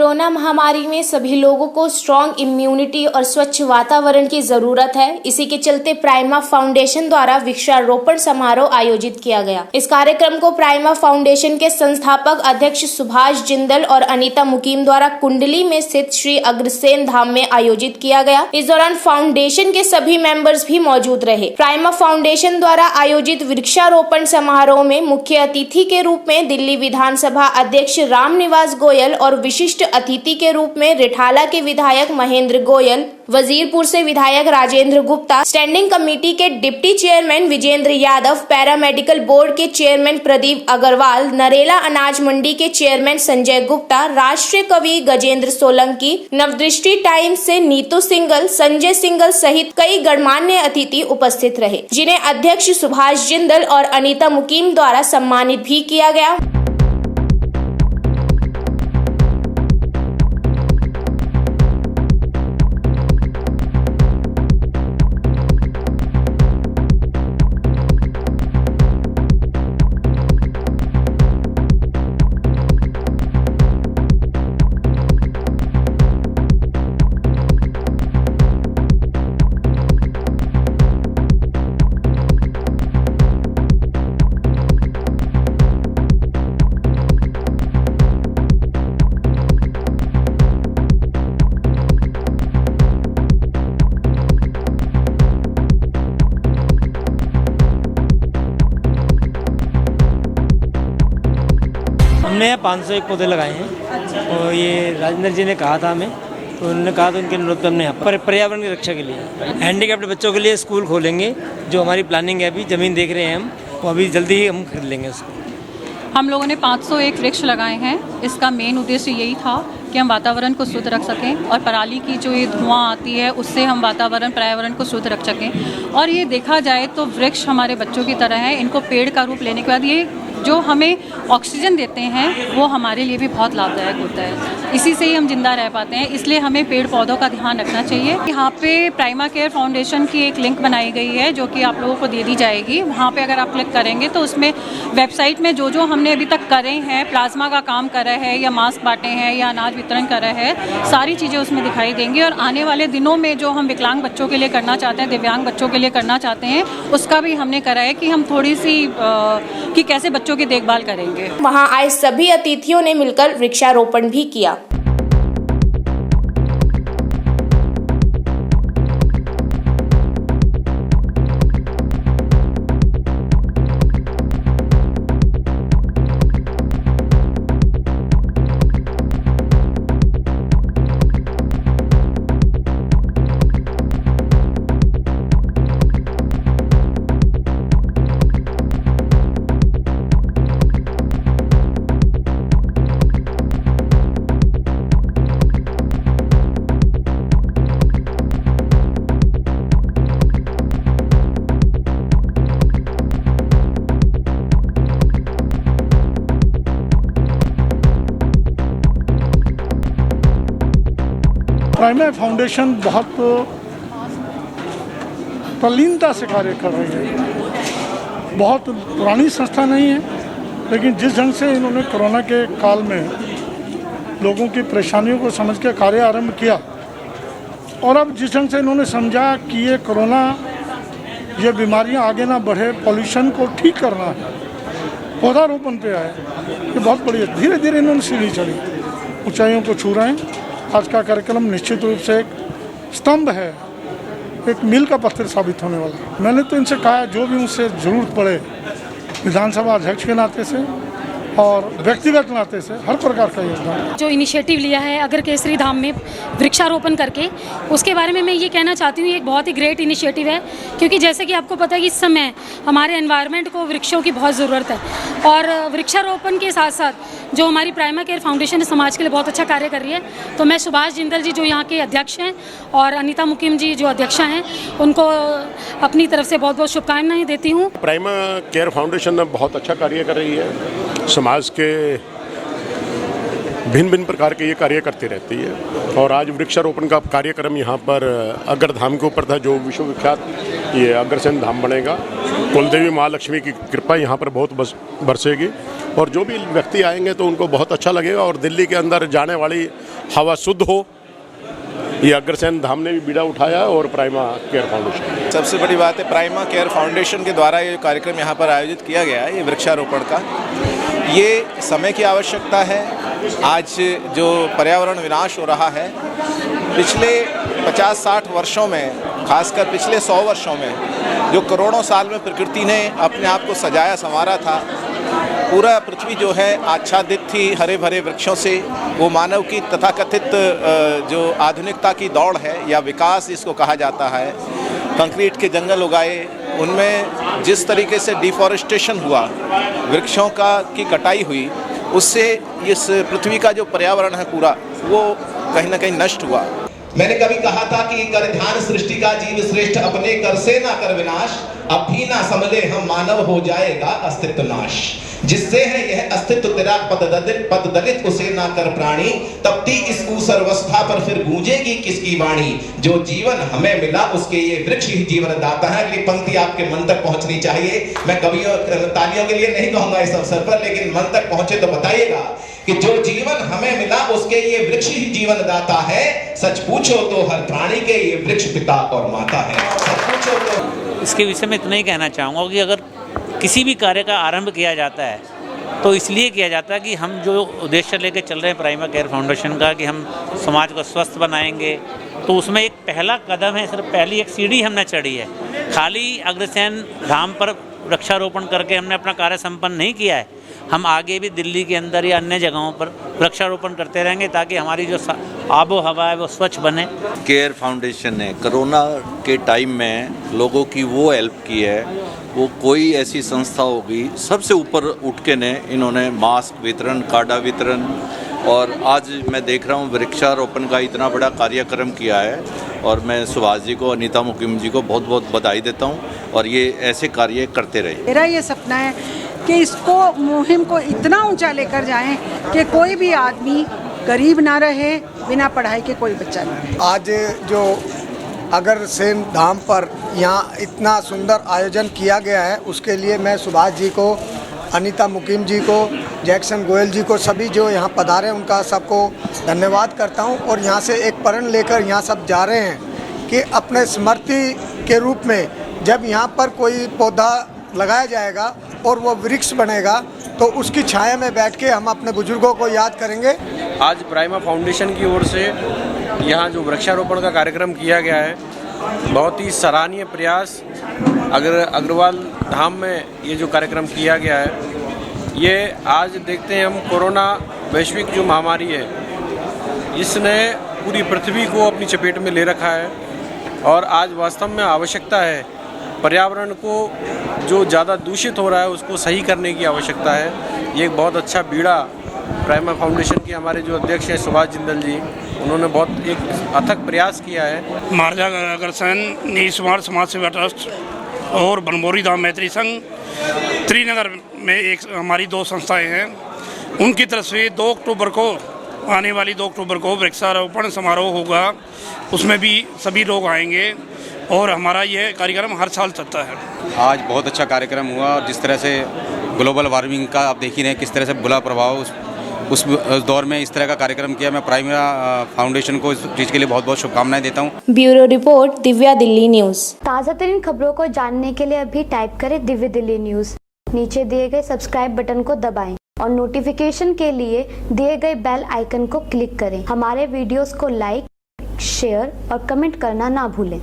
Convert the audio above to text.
Corona महामारी में सभी लोगों को स्ट्रॉन्ग इम्यूनिटी और स्वच्छ वातावरण की जरूरत है। इसी के चलते प्राइमा फाउंडेशन द्वारा वृक्षारोपण समारोह आयोजित किया गया। इस कार्यक्रम को प्राइमा फाउंडेशन के संस्थापक अध्यक्ष सुभाष जिंदल और अनीता मुकीम द्वारा कुंडली में स्थित श्री अग्रसेन धाम में आयोजित किया गया। इस दौरान फाउंडेशन के सभी मेंबर्स भी मौजूद रहे। प्राइमा फाउंडेशन द्वारा आयोजित वृक्षारोपण समारोह में मुख्य अतिथि के रूप में दिल्ली विधानसभा अध्यक्ष रामनिवास गोयल और विशिष्ट अतिथि के रूप में रिठाला के विधायक महेंद्र गोयल, वजीरपुर से विधायक राजेंद्र गुप्ता, स्टैंडिंग कमेटी के deputy chairman Vijender Yadav, paramedical board के चेयरमैन प्रदीप अग्रवाल, नरेला अनाज मंडी के चेयरमैन संजय गुप्ता, राष्ट्रीय कवि गजेंद्र सोलंकी, नवदृष्टि टाइम्स से नीतू सिंगल, संजय सिंगल सहित कई गणमान्य अतिथि उपस्थित रहे, जिन्हें अध्यक्ष सुभाष जिंदल और अनीता मुकीम द्वारा सम्मानित भी किया गया। हमने 501 पौधे लगाए हैं और ये राजेंद्र जी ने कहा था हमें, तो उन्होंने कहा तो उनके अनुरोध पर हमने यहाँ पर पर्यावरण की रक्षा के लिए हैंडीकैप्ड बच्चों के लिए स्कूल खोलेंगे। जो हमारी प्लानिंग है, अभी ज़मीन देख रहे हैं हम, वो अभी जल्दी ही हम खरीद लेंगे उसको। हम लोगों ने 501 वृक्ष लगाए हैं। इसका मेन उद्देश्य यही था कि हम वातावरण को शुद्ध रख सकें और पराली की जो ये धुआं आती है उससे हम पर्यावरण को शुद्ध रख सकें। और ये देखा जाए तो वृक्ष हमारे बच्चों की तरह है। इनको पेड़ का रूप लेने के बाद ये जो हमें ऑक्सीजन देते हैं वो हमारे लिए भी बहुत लाभदायक होता है। इसी से ही हम जिंदा रह पाते हैं। इसलिए हमें पेड़ पौधों का ध्यान रखना चाहिए। यहाँ पे प्राइमा केयर फाउंडेशन की एक लिंक बनाई गई है जो कि आप लोगों को दे दी जाएगी। वहाँ पे अगर आप क्लिक करेंगे तो उसमें वेबसाइट में जो हमने अभी तक करे हैं, प्लाज्मा का काम करा है या मास्क बांटे हैं या अनाज वितरण करा है, सारी चीज़ें उसमें दिखाई देंगी। और आने वाले दिनों में जो हम विकलांग बच्चों के लिए करना चाहते हैं, दिव्यांग बच्चों के लिए करना चाहते हैं, उसका भी हमने करा है कि हम थोड़ी सी कि कैसे बच्चों की देखभाल करेंगे। वहां आए सभी अतिथियों ने मिलकर वृक्षारोपण भी किया। प्राइमा फाउंडेशन बहुत प्रलीनता से कार्य कर रही है। बहुत पुरानी संस्था नहीं है, लेकिन जिस ढंग से इन्होंने कोरोना के काल में लोगों की परेशानियों को समझ के कार्य आरंभ किया और अब जिस ढंग से इन्होंने समझा कि ये कोरोना, ये बीमारियां आगे ना बढ़े, पॉल्यूशन को ठीक करना है, पौधारोपण पे आए, ये बहुत बढ़िया। धीरे धीरे इन्होंने सीढ़ी चढ़ी, ऊंचाइयों को छू रहे हैं। आज का कार्यक्रम निश्चित रूप से एक स्तंभ है, एक मील का पत्थर साबित होने वाला। मैंने तो इनसे कहा जो भी उनसे ज़रूरत पड़े, विधानसभा अध्यक्ष के नाते से और व्यक्तिगत नाते से हर प्रकार का योगदान। जो इनिशिएटिव लिया है अगर केसरी धाम में वृक्षारोपण करके, उसके बारे में मैं ये कहना चाहती हूँ, ये एक बहुत ही ग्रेट इनिशिएटिव है। क्योंकि जैसे कि आपको पता है कि इस समय हमारे एनवायरनमेंट को वृक्षों की बहुत ज़रूरत है और वृक्षारोपण के साथ साथ जो हमारी प्राइमा केयर फाउंडेशन समाज के लिए बहुत अच्छा कार्य कर रही है। तो मैं सुभाष जिंदल जी जो यहाँ के अध्यक्ष हैं और अनीता मुकीम जी जो अध्यक्षा हैं, उनको अपनी तरफ से बहुत बहुत शुभकामनाएँ देती हूँ। प्राइमा केयर फाउंडेशन बहुत अच्छा कार्य कर रही है। समाज के भिन्न भिन्न प्रकार के ये कार्य करती रहती है और आज वृक्षारोपण का कार्यक्रम यहाँ पर अग्रधाम के ऊपर था, जो विश्वविख्यात ये अग्रसेन धाम बनेगा। कुलदेवी महालक्ष्मी की कृपा यहाँ पर बहुत बरसेगी और जो भी व्यक्ति आएंगे तो उनको बहुत अच्छा लगेगा। और दिल्ली के अंदर जाने वाली हवा शुद्ध हो, ये अग्रसेन धाम ने भी बीड़ा उठाया और प्राइमा केयर फाउंडेशन। सबसे बड़ी बात है प्राइमा केयर फाउंडेशन के द्वारा ये कार्यक्रम यहाँ पर आयोजित किया गया है, ये वृक्षारोपण का। ये समय की आवश्यकता है। आज जो पर्यावरण विनाश हो रहा है, पिछले 50-60 वर्षों में, खासकर पिछले 100 वर्षों में जो करोड़ों साल में प्रकृति ने अपने आप को सजाया संवारा था, पूरा पृथ्वी जो है आच्छादित थी हरे भरे वृक्षों से। वो मानव की तथाकथित जो आधुनिकता की दौड़ है या विकास जिसको कहा जाता है, कंक्रीट के जंगल उगाए, उनमें जिस तरीके से डिफॉरेस्टेशन हुआ, वृक्षों की कटाई हुई, उससे इस पृथ्वी का जो पर्यावरण है पूरा वो कहीं ना कहीं नष्ट हुआ। मैंने कभी कहा था कि कर ध्यान सृष्टि का जीव श्रेष्ठ, अपने कर से ना कर विनाश, अब भी ना समझे हम मानव हो जाएगा अस्तित्व नाश। जिससे है यह अस्तित्व तेरा पद दलित उसे ना कर प्राणी, तपती इस ऊसरवस्था पर फिर गूंजेगी किसकी वाणी। जो जीवन हमें मिला उसके ये वृक्ष ही जीवन दाता है। अगली पंक्ति आपके मन तक पहुंचनी चाहिए। मैं कवियों तालियों के लिए नहीं कहूंगा इस अवसर पर, लेकिन मन तक पहुंचे तो बताइएगा कि जो जीवन हमें मिला उसके ये वृक्ष ही जीवन दाता है। सच पूछो तो हर प्राणी के ये वृक्ष पिता और माता है। सच पूछो तो। इसके विषय में इतना ही कहना चाहूँगा कि अगर किसी भी कार्य का आरंभ किया जाता है तो इसलिए किया जाता है कि हम जो उद्देश्य लेके चल रहे हैं प्राइमा केयर फाउंडेशन का, कि हम समाज को स्वस्थ बनाएंगे, तो उसमें एक पहला कदम है, सिर्फ पहली एक सीढ़ी हमने चढ़ी है। खाली अग्रसेन धाम पर वृक्षारोपण करके हमने अपना कार्य संपन्न नहीं किया है। हम आगे भी दिल्ली के अंदर या अन्य जगहों पर वृक्षारोपण करते रहेंगे ताकि हमारी जो आबो हवा है वो स्वच्छ बने। केयर फाउंडेशन ने कोरोना के टाइम में लोगों की वो हेल्प की है, वो कोई ऐसी संस्था होगी सबसे ऊपर उठ के ने इन्होंने मास्क वितरण, काढ़ा वितरण, और आज मैं देख रहा हूँ वृक्षारोपण का इतना बड़ा कार्यक्रम किया है। और मैं सुभाष जी को, अनीता मुकिम जी को बहुत बहुत बधाई देता हूँ और ये ऐसे कार्य करते रहे। मेरा ये सपना है कि इसको मुहिम को इतना ऊंचा लेकर जाएं कि कोई भी आदमी गरीब ना रहे, बिना पढ़ाई के कोई बच्चा ना रहे। आज जो अग्रसेन धाम पर यहाँ इतना सुंदर आयोजन किया गया है, उसके लिए मैं सुभाष जी को, अनीता मुकिम जी को, जैक्सन गोयल जी को, सभी जो यहाँ पधारे उनका सबको धन्यवाद करता हूँ। और यहाँ से एक प्रण लेकर यहाँ सब जा रहे हैं कि अपने स्मृति के रूप में जब यहाँ पर कोई पौधा लगाया जाएगा और वो वृक्ष बनेगा तो उसकी छाया में बैठ के हम अपने बुजुर्गों को याद करेंगे। आज प्राइमा फाउंडेशन की ओर से यहाँ जो वृक्षारोपण का कार्यक्रम किया गया है, बहुत ही सराहनीय प्रयास। अग्रवाल धाम में ये जो कार्यक्रम किया गया है, ये आज देखते हैं हम कोरोना वैश्विक जो महामारी है, इसने पूरी पृथ्वी को अपनी चपेट में ले रखा है और आज वास्तव में आवश्यकता है पर्यावरण को जो ज़्यादा दूषित हो रहा है उसको सही करने की आवश्यकता है। ये एक बहुत अच्छा बीड़ा प्राइमा फाउंडेशन के हमारे जो अध्यक्ष हैं सुभाष जिंदल जी, उन्होंने बहुत एक अथक प्रयास किया है। महाराजा अग्रसेन निस्वार्थ समाज सेवा ट्रस्ट और बनबोरी धाम मैत्री संघ त्रिनगर में एक हमारी दो संस्थाएं हैं, उनकी तरफ से 2 अक्टूबर को, आने वाली 2 अक्टूबर को वृक्षारोपण समारोह होगा। उसमें भी सभी लोग आएंगे और हमारा यह कार्यक्रम हर साल चलता है। आज बहुत अच्छा कार्यक्रम हुआ और जिस तरह से ग्लोबल वार्मिंग का आप देख ही रहे हैं किस तरह से बुरा प्रभाव उस दौर में इस तरह का कार्यक्रम किया। मैं प्राइमा फाउंडेशन को इस चीज़ के लिए बहुत बहुत शुभकामनाएं देता हूं। Bureau report, Divya Delhi news. ताज़ा तरीन खबरों को जानने के लिए अभी टाइप करें दिव्य दिल्ली न्यूज़। नीचे दिए गए सब्सक्राइब बटन को दबाएं और नोटिफिकेशन के लिए दिए गए बेल आइकन को क्लिक करें। हमारे वीडियोस को लाइक, शेयर और कमेंट करना ना भूलें।